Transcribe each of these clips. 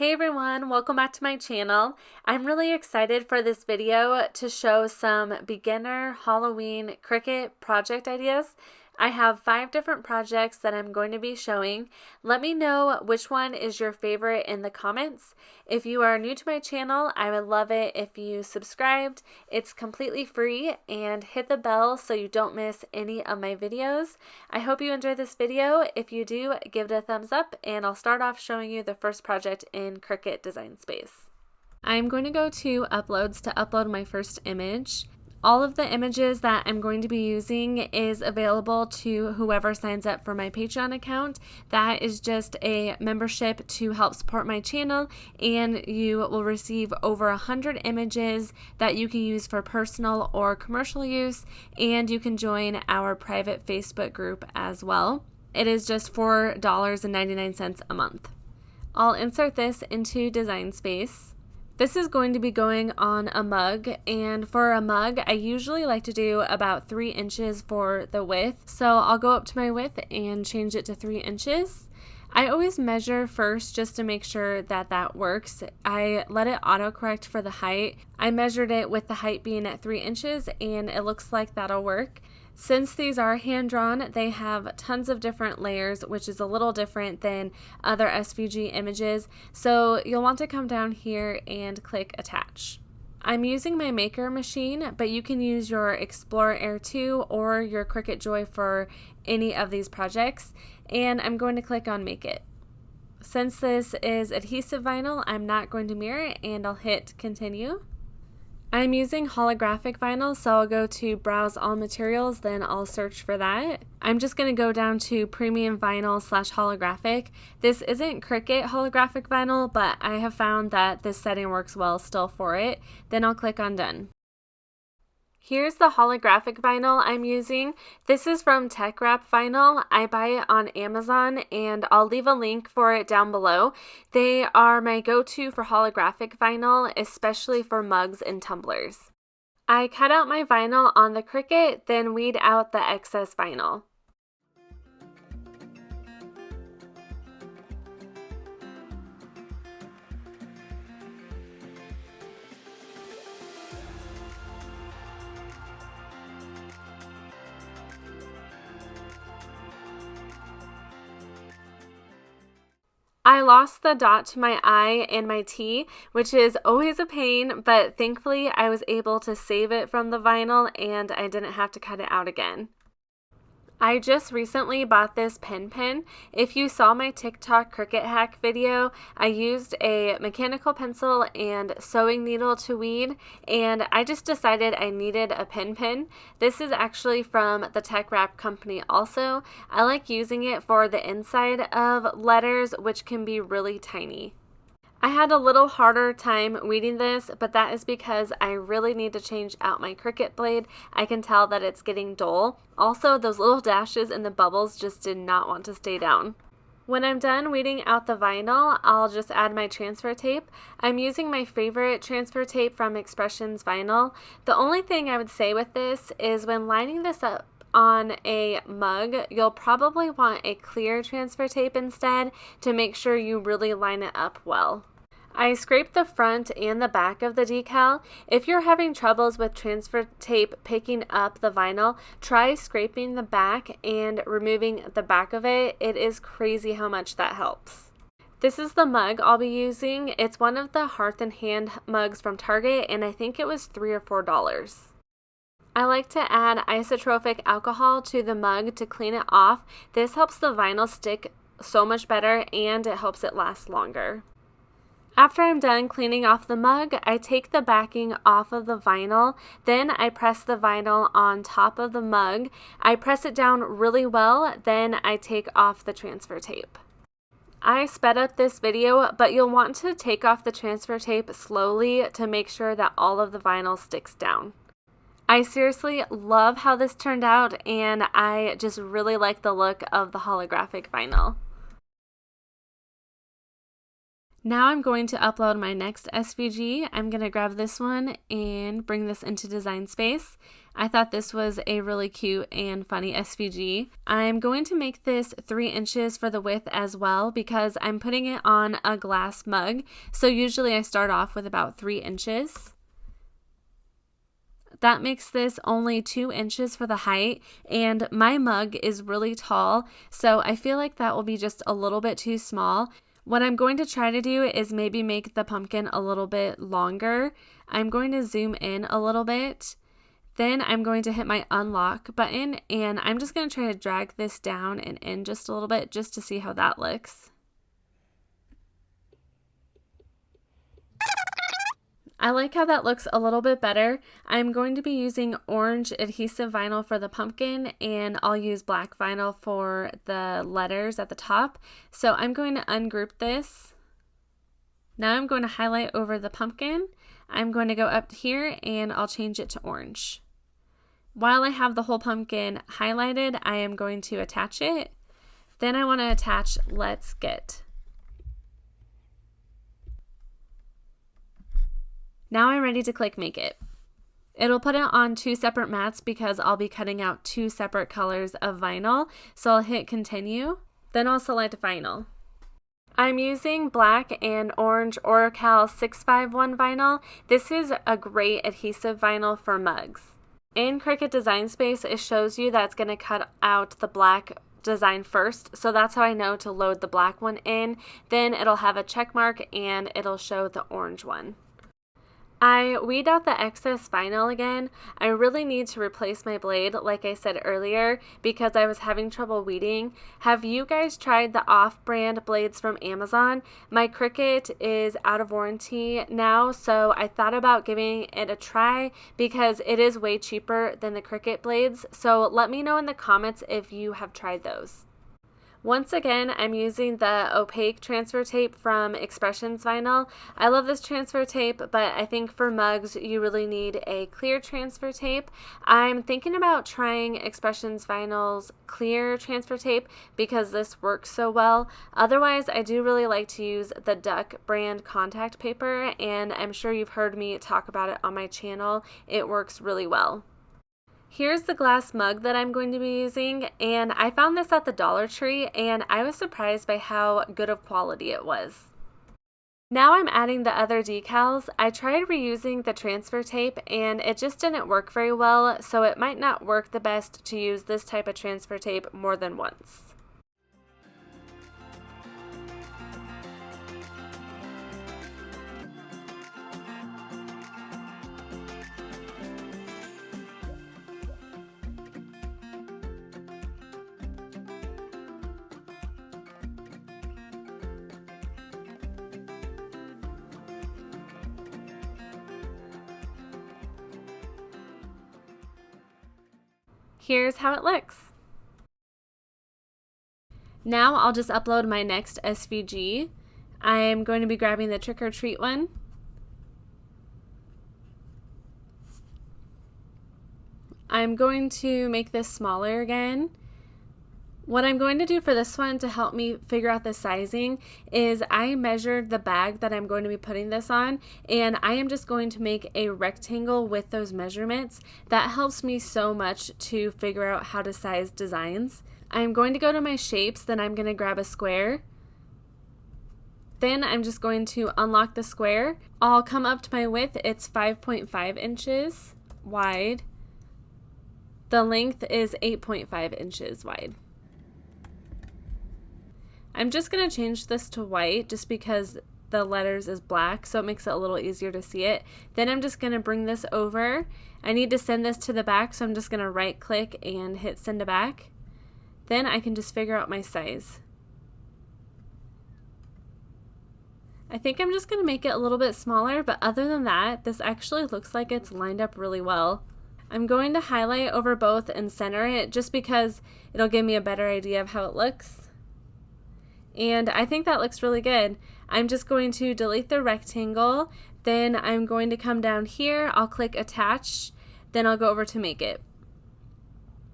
Hey everyone, welcome back to my channel. I'm really excited for this video to show some beginner Halloween Cricut project ideas. I have 5 different projects that I'm going to be showing. Let me know which one is your favorite in the comments. If you are new to my channel, I would love it if you subscribed. It's completely free, and hit the bell so you don't miss any of my videos. I hope you enjoy this video. If you do, give it a thumbs up, and I'll start off showing you the first project in Cricut Design Space. I'm going to go to Uploads to upload my first image. All of the images that I'm going to be using is available to whoever signs up for my Patreon account. That is just a membership to help support my channel, and you will receive over 100 images that you can use for personal or commercial use, and you can join our private Facebook group as well. It is just $4.99 a month. I'll insert this into Design Space. This is going to be going on a mug, and for a mug I usually like to do about 3 inches for the width, so I'll go up to my width and change it to 3 inches. I always measure first just to make sure that that works. I let it autocorrect for the height. I measured it with the height being at 3 inches, and it looks like that'll work. Since these are hand-drawn, they have tons of different layers, which is a little different than other SVG images, so you'll want to come down here and click Attach. I'm using my Maker machine, but you can use your Explorer Air 2 or your Cricut Joy for any of these projects, and I'm going to click on Make It. Since this is adhesive vinyl, I'm not going to mirror it, and I'll hit Continue. I'm using holographic vinyl, so I'll go to Browse All Materials, then I'll search for that. I'm just going to go down to Premium Vinyl / Holographic. This isn't Cricut holographic vinyl, but I have found that this setting works well still for it. Then I'll click on Done. Here's the holographic vinyl I'm using. This is from Tech Wrap Vinyl. I buy it on Amazon, and I'll leave a link for it down below. They are my go-to for holographic vinyl, especially for mugs and tumblers. I cut out my vinyl on the Cricut, then weed out the excess vinyl. I lost the dot to my I and my T, which is always a pain, but thankfully I was able to save it from the vinyl and I didn't have to cut it out again. I just recently bought this pen. If you saw my TikTok Cricut hack video, I used a mechanical pencil and sewing needle to weed, and I just decided I needed a pen. This is actually from the Tech Wrap company also. I like using it for the inside of letters, which can be really tiny. I had a little harder time weeding this, but that is because I really need to change out my Cricut blade. I can tell that it's getting dull. Also, those little dashes and the bubbles just did not want to stay down. When I'm done weeding out the vinyl, I'll just add my transfer tape. I'm using my favorite transfer tape from Expressions Vinyl. The only thing I would say with this is when lining this up on a mug, you'll probably want a clear transfer tape instead to make sure you really line it up well. I scraped the front and the back of the decal. If you're having troubles with transfer tape picking up the vinyl, try scraping the back and removing the back of it. It is crazy how much that helps. This is the mug I'll be using. It's one of the Hearth and Hand mugs from Target, and I think it was $3 or $4. I like to add isotrophic alcohol to the mug to clean it off. This helps the vinyl stick so much better, and it helps it last longer. After I'm done cleaning off the mug, I take the backing off of the vinyl, then I press the vinyl on top of the mug. I press it down really well, then I take off the transfer tape. I sped up this video, but you'll want to take off the transfer tape slowly to make sure that all of the vinyl sticks down. I seriously love how this turned out, and I just really like the look of the holographic vinyl. Now I'm going to upload my next SVG. I'm going to grab this one and bring this into Design Space. I thought this was a really cute and funny SVG. I'm going to make this 3 inches for the width as well because I'm putting it on a glass mug. So usually I start off with about 3 inches. That makes this only 2 inches for the height, and my mug is really tall, so I feel like that will be just a little bit too small. What I'm going to try to do is maybe make the pumpkin a little bit longer. I'm going to zoom in a little bit. Then I'm going to hit my unlock button, and I'm just going to try to drag this down and in just a little bit just to see how that looks. I like how that looks a little bit better. I'm going to be using orange adhesive vinyl for the pumpkin, and I'll use black vinyl for the letters at the top. So I'm going to ungroup this. Now I'm going to highlight over the pumpkin. I'm going to go up here and I'll change it to orange. While I have the whole pumpkin highlighted, I am going to attach it. Then I want to attach Let's Get. Now I'm ready to click Make It. It'll put it on 2 separate mats because I'll be cutting out 2 separate colors of vinyl. So I'll hit Continue, then I'll select Vinyl. I'm using black and orange Oracal 651 vinyl. This is a great adhesive vinyl for mugs. In Cricut Design Space, it shows you that it's going to cut out the black design first, so that's how I know to load the black one in. Then it'll have a check mark and it'll show the orange one. I weed out the excess vinyl again. I really need to replace my blade, like I said earlier, because I was having trouble weeding. Have you guys tried the off-brand blades from Amazon? My Cricut is out of warranty now, so I thought about giving it a try because it is way cheaper than the Cricut blades. So let me know in the comments if you have tried those. Once again, I'm using the opaque transfer tape from Expressions Vinyl. I love this transfer tape, but I think for mugs, you really need a clear transfer tape. I'm thinking about trying Expressions Vinyl's clear transfer tape because this works so well. Otherwise, I do really like to use the Duck brand contact paper, and I'm sure you've heard me talk about it on my channel. It works really well. Here's the glass mug that I'm going to be using, and I found this at the Dollar Tree and I was surprised by how good of quality it was. Now I'm adding the other decals. I tried reusing the transfer tape and it just didn't work very well, so it might not work the best to use this type of transfer tape more than once. Here's how it looks. Now I'll just upload my next SVG. I'm going to be grabbing the Trick or Treat one. I'm going to make this smaller again. What I'm going to do for this one to help me figure out the sizing is I measured the bag that I'm going to be putting this on, and I am just going to make a rectangle with those measurements. That helps me so much to figure out how to size designs. I'm going to go to my shapes, then I'm going to grab a square. Then I'm just going to unlock the square. I'll come up to my width. It's 5.5 inches wide. The length is 8.5 inches wide. I'm just going to change this to white just because the letters is black, so it makes it a little easier to see it. Then I'm just going to bring this over. I need to send this to the back, so I'm just going to right click and hit send to back. Then I can just figure out my size. I think I'm just going to make it a little bit smaller, but other than that, this actually looks like it's lined up really well. I'm going to highlight over both and center it just because it'll give me a better idea of how it looks. And I think that looks really good. I'm just going to delete the rectangle, then I'm going to come down here, I'll click attach, then I'll go over to make it.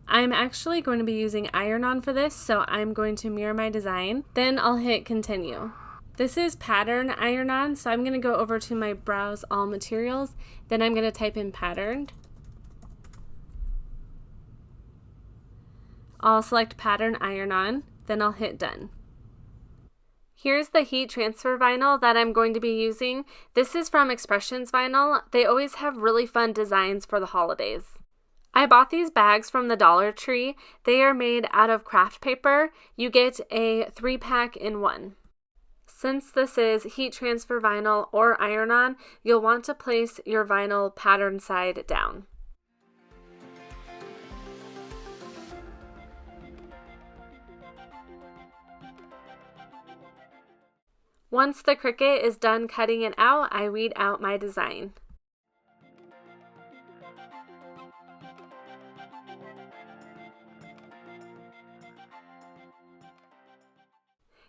I'm actually going to be using IronOn for this, so I'm going to mirror my design, then I'll hit continue. This is pattern IronOn, so I'm going to go over to my browse all materials, then I'm going to type in patterned. I'll select pattern IronOn, then I'll hit done. Here's the heat transfer vinyl that I'm going to be using. This is from Expressions Vinyl. They always have really fun designs for the holidays. I bought these bags from the Dollar Tree. They are made out of craft paper. You get a 3-pack in one. Since this is heat transfer vinyl or IronOn, you'll want to place your vinyl pattern side down. Once the Cricut is done cutting it out, I weed out my design.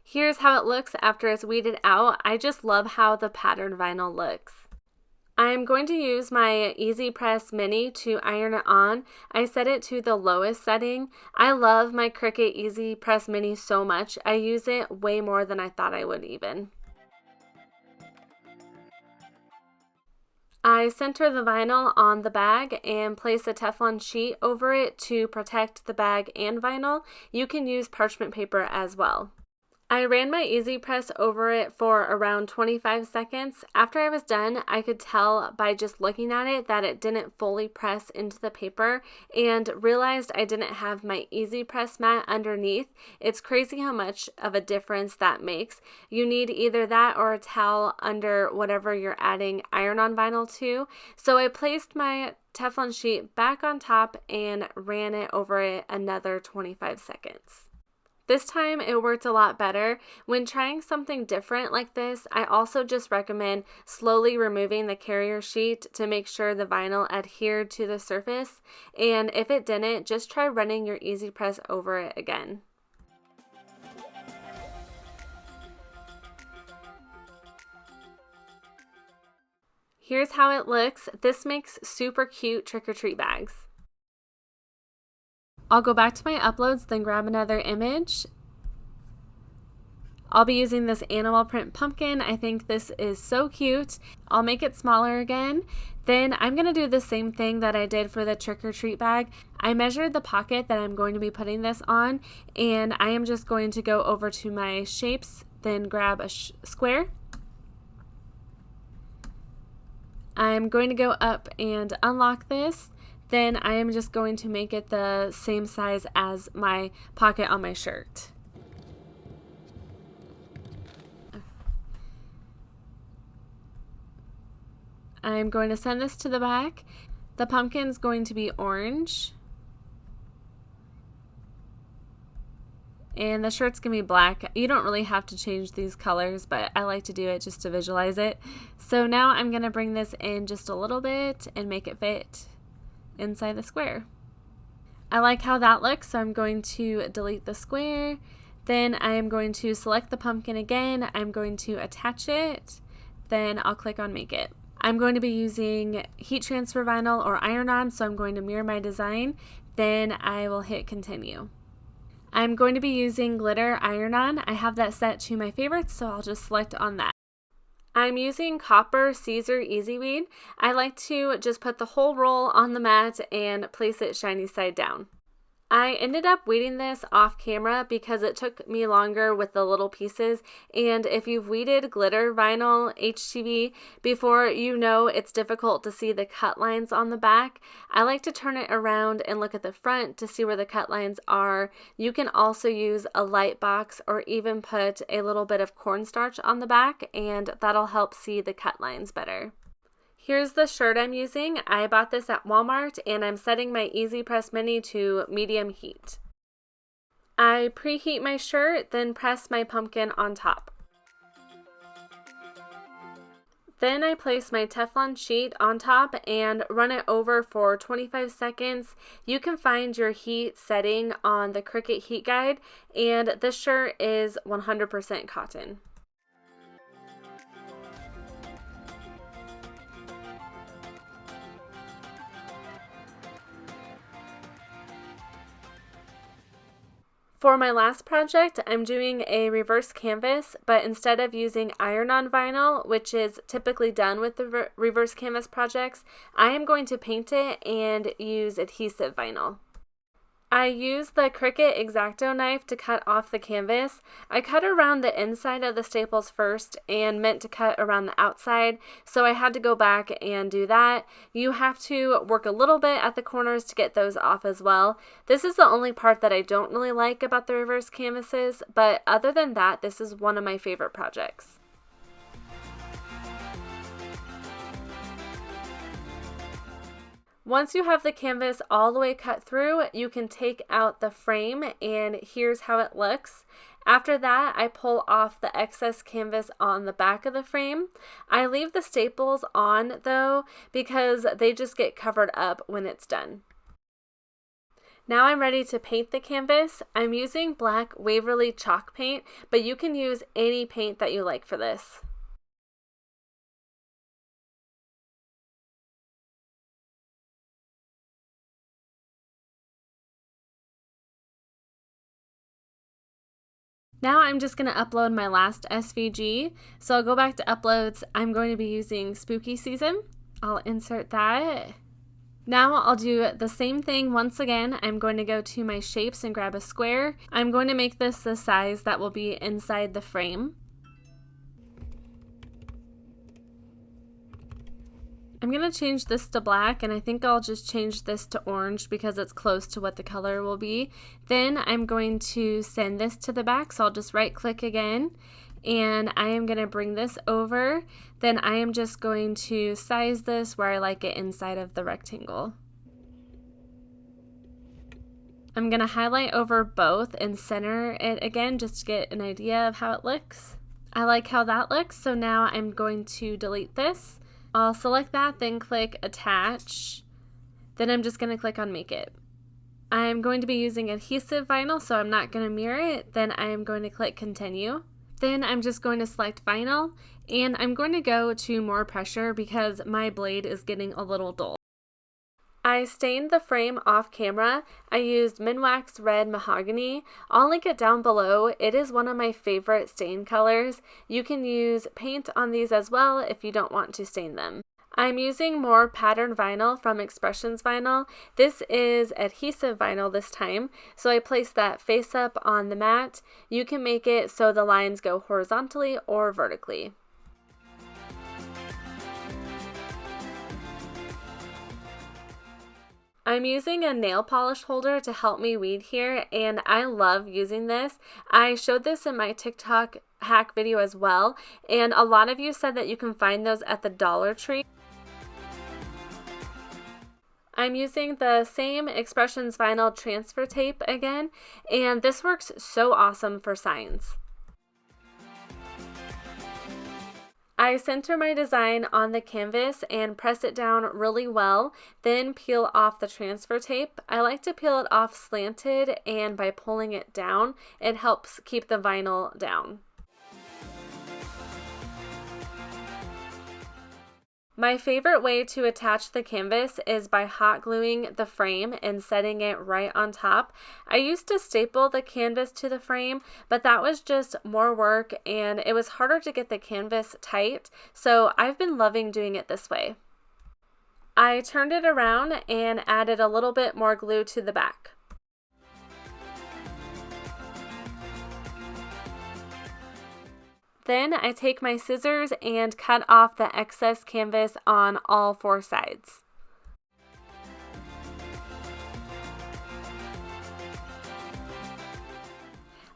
Here's how it looks after it's weeded out. I just love how the pattern vinyl looks. I'm going to use my Easy Press Mini to iron it on. I set it to the lowest setting. I love my Cricut Easy Press Mini so much. I use it way more than I thought I would even. I center the vinyl on the bag and place a Teflon sheet over it to protect the bag and vinyl. You can use parchment paper as well. I ran my Easy Press over it for around 25 seconds. After I was done, I could tell by just looking at it that it didn't fully press into the paper and realized I didn't have my Easy Press mat underneath. It's crazy how much of a difference that makes. You need either that or a towel under whatever you're adding IronOn vinyl to. So I placed my Teflon sheet back on top and ran it over it another 25 seconds. This time it worked a lot better. When trying something different like this, I also just recommend slowly removing the carrier sheet to make sure the vinyl adhered to the surface. And if it didn't, just try running your Easy Press over it again. Here's how it looks. This makes super cute trick-or-treat bags. I'll go back to my uploads, then grab another image. I'll be using this animal print pumpkin. I think this is so cute. I'll make it smaller again. Then I'm going to do the same thing that I did for the trick-or-treat bag. I measured the pocket that I'm going to be putting this on, and I am just going to go over to my shapes, then grab a square. I'm going to go up and unlock this. Then I am just going to make it the same size as my pocket on my shirt. I'm going to send this to the back. The pumpkin's going to be orange. And the shirt's going to be black. You don't really have to change these colors, but I like to do it just to visualize it. So now I'm going to bring this in just a little bit and make it fit inside the square. I like how that looks, so I'm going to delete the square. Then I am going to select the pumpkin again. I'm going to attach it. Then I'll click on Make It. I'm going to be using heat transfer vinyl or IronOn, so I'm going to mirror my design. Then I will hit Continue. I'm going to be using glitter IronOn. I have that set to my favorites, so I'll just select on that. I'm using Copper Caesar Easy Weed. I like to just put the whole roll on the mat and place it shiny side down. I ended up weeding this off camera because it took me longer with the little pieces, and if you've weeded glitter vinyl HTV before, you know it's difficult to see the cut lines on the back. I like to turn it around and look at the front to see where the cut lines are. You can also use a light box or even put a little bit of cornstarch on the back, and that'll help see the cut lines better. Here's the shirt I'm using. I bought this at Walmart, and I'm setting my Easy Press Mini to medium heat. I preheat my shirt, then press my pumpkin on top. Then I place my Teflon sheet on top and run it over for 25 seconds. You can find your heat setting on the Cricut heat guide, and this shirt is 100% cotton. For my last project, I'm doing a reverse canvas, but instead of using IronOn vinyl, which is typically done with the reverse canvas projects, I am going to paint it and use adhesive vinyl. I used the Cricut X-Acto knife to cut off the canvas. I cut around the inside of the staples first and meant to cut around the outside, so I had to go back and do that. You have to work a little bit at the corners to get those off as well. This is the only part that I don't really like about the reverse canvases, but other than that, this is one of my favorite projects. Once you have the canvas all the way cut through, you can take out the frame, and here's how it looks. After that, I pull off the excess canvas on the back of the frame. I leave the staples on though, because they just get covered up when it's done. Now I'm ready to paint the canvas. I'm using black Waverly chalk paint, but you can use any paint that you like for this. Now I'm just going to upload my last SVG. So I'll go back to uploads. I'm going to be using Spooky Season. I'll insert that. Now I'll do the same thing once again. I'm going to go to my shapes and grab a square. I'm going to make this the size that will be inside the frame. I'm going to change this to black, and I think I'll just change this to orange because it's close to what the color will be. Then I'm going to send this to the back, so I'll just right click again, and I am going to bring this over. Then I am just going to size this where I like it inside of the rectangle. I'm going to highlight over both and center it again just to get an idea of how it looks. I like how that looks, so now I'm going to delete this. I'll select that, then click Attach. Then I'm just going to click on Make It. I'm going to be using adhesive vinyl, so I'm not going to mirror it. Then I am going to click Continue. Then I'm just going to select Vinyl, and I'm going to go to More Pressure because my blade is getting a little dull. I stained the frame off camera. I used Minwax Red Mahogany. I'll link it down below. It is one of my favorite stain colors. You can use paint on these as well if you don't want to stain them. I'm using more pattern vinyl from Expressions Vinyl. This is adhesive vinyl this time, so I place that face up on the mat. You can make it so the lines go horizontally or vertically. I'm using a nail polish holder to help me weed here, and I love using this. I showed this in my TikTok hack video as well, and a lot of you said that you can find those at the Dollar Tree. I'm using the same Expressions Vinyl transfer tape again, and this works so awesome for signs. I center my design on the canvas and press it down really well, then peel off the transfer tape. I like to peel it off slanted, and by pulling it down, it helps keep the vinyl down. My favorite way to attach the canvas is by hot gluing the frame and setting it right on top. I used to staple the canvas to the frame, but that was just more work and it was harder to get the canvas tight, so I've been loving doing it this way. I turned it around and added a little bit more glue to the back. Then I take my scissors and cut off the excess canvas on all four sides.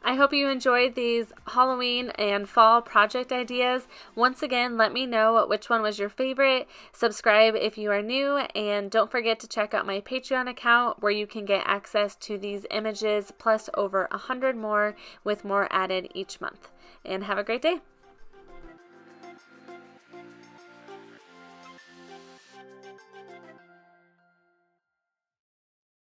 I hope you enjoyed these Halloween and fall project ideas. Once again, let me know which one was your favorite. Subscribe if you are new, and don't forget to check out my Patreon account where you can get access to these images plus over 100 more with more added each month. And have a great day.